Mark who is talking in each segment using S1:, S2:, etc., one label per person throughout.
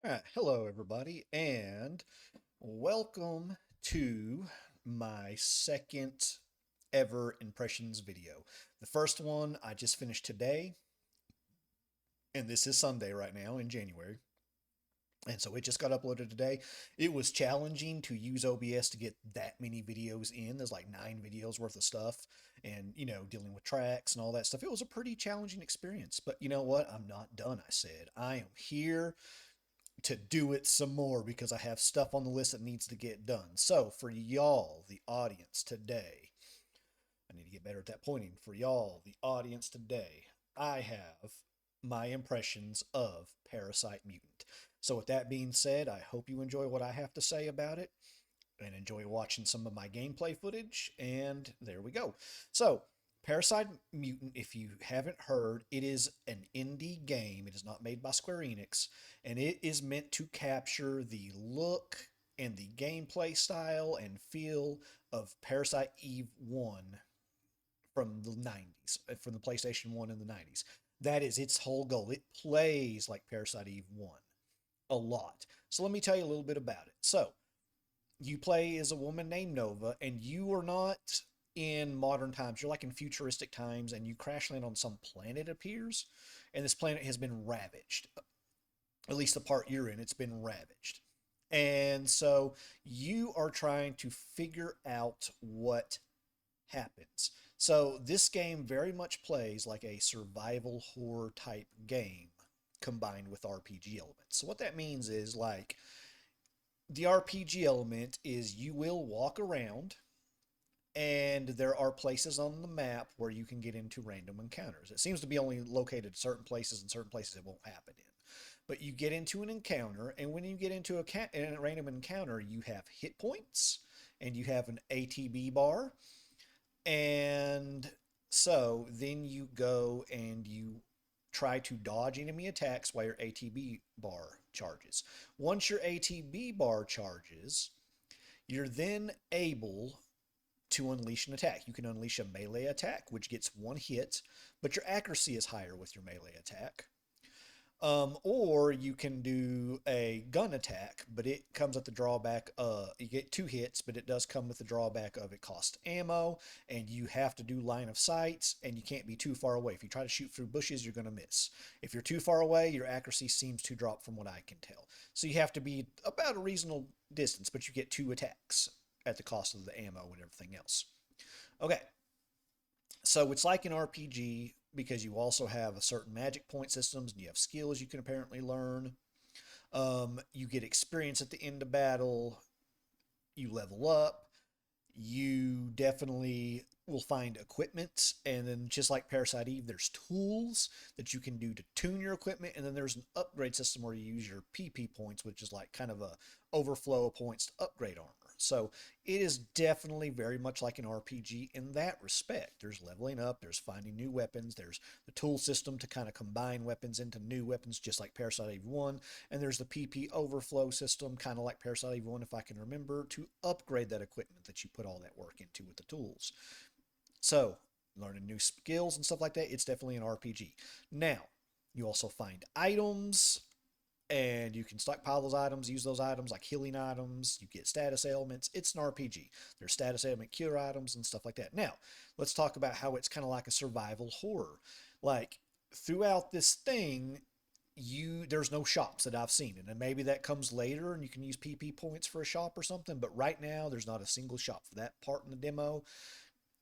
S1: Hello, everybody, and welcome to my second ever impressions video. The first one I just finished today, and this is Sunday right now in January. And so it just got uploaded today. It was challenging to use OBS to get that many videos in. There's like 9 videos worth of stuff and, dealing with tracks and all that stuff. It was a pretty challenging experience. But you know what? I'm not done, I said. I am here to do it some more because I have stuff on the list that needs to get done. So, for y'all, the audience today, I need to get better at that pointing. For y'all, the audience today, I have my impressions of Parasite Mutant. So, with that being said, I hope you enjoy what I have to say about it and enjoy watching some of my gameplay footage. And there we go. So, Parasite Mutant, if you haven't heard, it is an indie game. It is not made by Square Enix, and it is meant to capture the look and the gameplay style and feel of Parasite Eve 1 from the 90s, from the PlayStation 1 in the 90s. That is its whole goal. It plays like Parasite Eve 1 a lot. So let me tell you a little bit about it. So, you play as a woman named Nova, and you are not in modern times. You're like in futuristic times, and you crash land on some planet, it appears, and this planet has been ravaged. At least the part you're in, it's been ravaged. And so you are trying to figure out what happens. So this game very much plays like a survival horror type game combined with RPG elements. So what that means is like the RPG element is you will walk around and there are places on the map where you can get into random encounters. It seems to be only located in certain places and certain places it won't happen in. But you get into an encounter, and when you get into a random encounter, you have hit points and you have an ATB bar. And so then you go and you try to dodge enemy attacks while your ATB bar charges. Once your ATB bar charges, you're then able to unleash an attack. You can unleash a melee attack, which gets one hit, but your accuracy is higher with your melee attack. Or you can do a gun attack, but it comes at the drawback. You get 2 hits, but it does come with the drawback of it costs ammo, and you have to do line of sight, and you can't be too far away. If you try to shoot through bushes, you're going to miss. If you're too far away, your accuracy seems to drop from what I can tell. So you have to be about a reasonable distance, but you get 2 attacks at the cost of the ammo and everything else. Okay, so it's like an RPG because you also have a certain magic point systems and you have skills you can apparently learn. You get experience at the end of battle. You level up. You definitely will find equipment, and then just like Parasite Eve, there's tools that you can do to tune your equipment, and then there's an upgrade system where you use your PP points, which is like kind of a overflow of points to upgrade armor. So it is definitely very much like an RPG in that respect. There's leveling up, there's finding new weapons, there's the tool system to kind of combine weapons into new weapons, just like Parasite Eve 1, and there's the PP overflow system, kind of like Parasite Eve 1, if I can remember, to upgrade that equipment that you put all that work into with the tools. So, learning new skills and stuff like that, it's definitely an RPG. Now, you also find items, and you can stockpile those items, use those items like healing items. You get status ailments. It's an RPG. There's status ailment cure items and stuff like that. Now, let's talk about how it's kind of like a survival horror. Like, throughout this thing, there's no shops that I've seen, and then maybe that comes later and you can use PP points for a shop or something, but right now there's not a single shop for that part in the demo.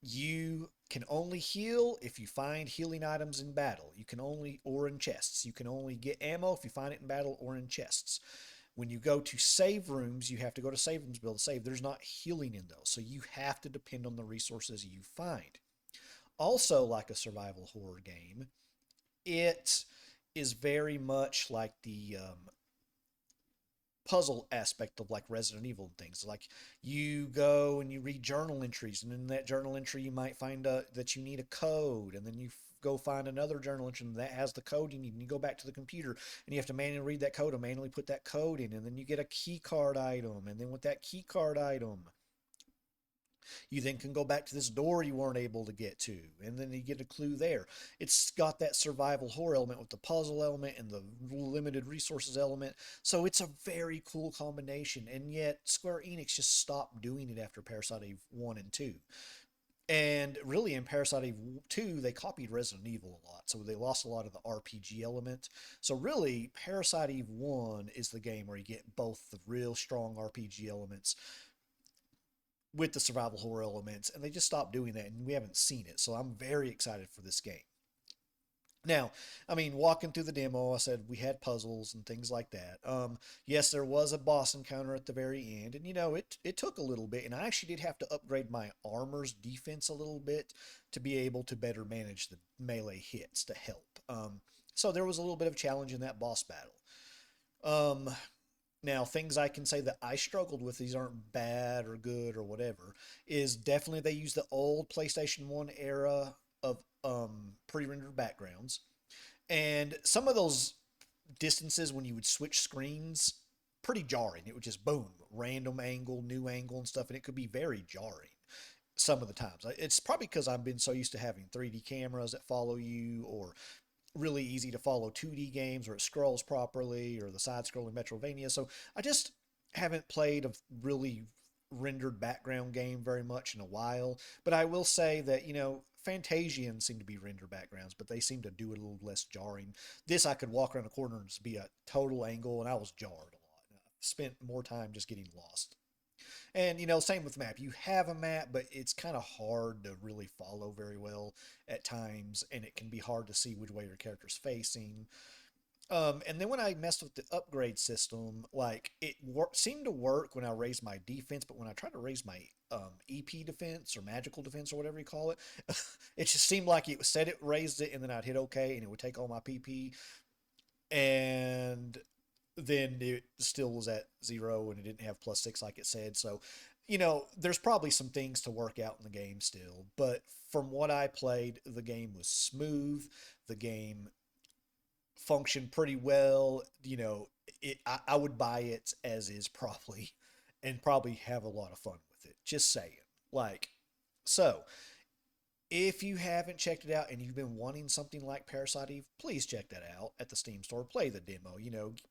S1: You can only heal if you find healing items in battle. You can only, or in chests. You can only get ammo if you find it in battle or in chests. When you go to save rooms, you have to go to save rooms to be able to save. There's not healing in those, so you have to depend on the resources you find. Also, like a survival horror game, it is very much like the puzzle aspect of like Resident Evil and things. Like you go and you read journal entries, and in that journal entry you might find that you need a code, and then you go find another journal entry that has the code you need, and you go back to the computer and you have to manually read that code and manually put that code in, and then you get a key card item, and then with that key card item You then can go back to this door you weren't able to get to, and then you get a clue there. It's got that survival horror element with the puzzle element and the limited resources element. So it's a very cool combination, and yet Square Enix just stopped doing it after Parasite Eve 1 and 2. And really, in Parasite Eve 2, they copied Resident Evil a lot, so they lost a lot of the RPG element. So, really, Parasite Eve 1 is the game where you get both the real strong RPG elements with the survival horror elements, and they just stopped doing that, and we haven't seen it. So, I'm very excited for this game. Now, I mean, walking through the demo, I said we had puzzles and things like that. Yes, there was a boss encounter at the very end, and it took a little bit, and I actually did have to upgrade my armor's defense a little bit to be able to better manage the melee hits to help. So there was a little bit of challenge in that boss battle. Um, Now, things I can say that I struggled with, these aren't bad or good or whatever, is definitely they use the old PlayStation 1 era of pre-rendered backgrounds. And some of those distances when you would switch screens, pretty jarring. It would just boom, random angle and stuff, and it could be very jarring some of the times. It's probably because I've been so used to having 3D cameras that follow you, or really easy to follow 2D games where it scrolls properly, or the side scrolling Metrovania. So I just haven't played a really rendered background game very much in a while. But I will say that, Fantasian seem to be rendered backgrounds, but they seem to do it a little less jarring. This, I could walk around a corner and just be a total angle, and I was jarred a lot. I spent more time just getting lost. And, same with map. You have a map, but it's kind of hard to really follow very well at times, and it can be hard to see which way your character's facing. And then when I messed with the upgrade system, like seemed to work when I raised my defense, but when I tried to raise my EP defense or magical defense or whatever you call it, it just seemed like it said it raised it, and then I'd hit OK, and it would take all my PP, and then it still was at 0, and it didn't have +6 like it said. So, there's probably some things to work out in the game still. But from what I played, the game was smooth. The game functioned pretty well. I would buy it as is probably, and probably have a lot of fun with it. Just saying. Like, so if you haven't checked it out and you've been wanting something like Parasite Eve, please check that out at the Steam store. Play the demo,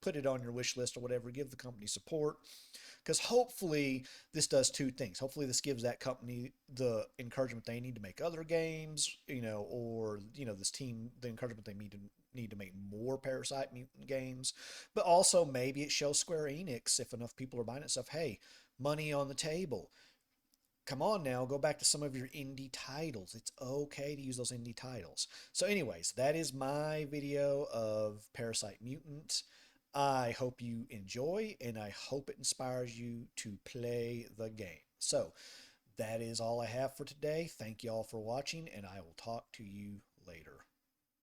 S1: put it on your wish list or whatever. Give the company support, because hopefully this does two things. Hopefully this gives that company the encouragement they need to make other games, or this team the encouragement they need to make more Parasite Mutant games. But also maybe it shows Square Enix, if enough people are buying it, stuff. Hey, money on the table. Come on now, go back to some of your indie titles. It's okay to use those indie titles. So, anyways, that is my video of Parasite Mutant. I hope you enjoy, and I hope it inspires you to play the game. So, that is all I have for today. Thank you all for watching, and I will talk to you later.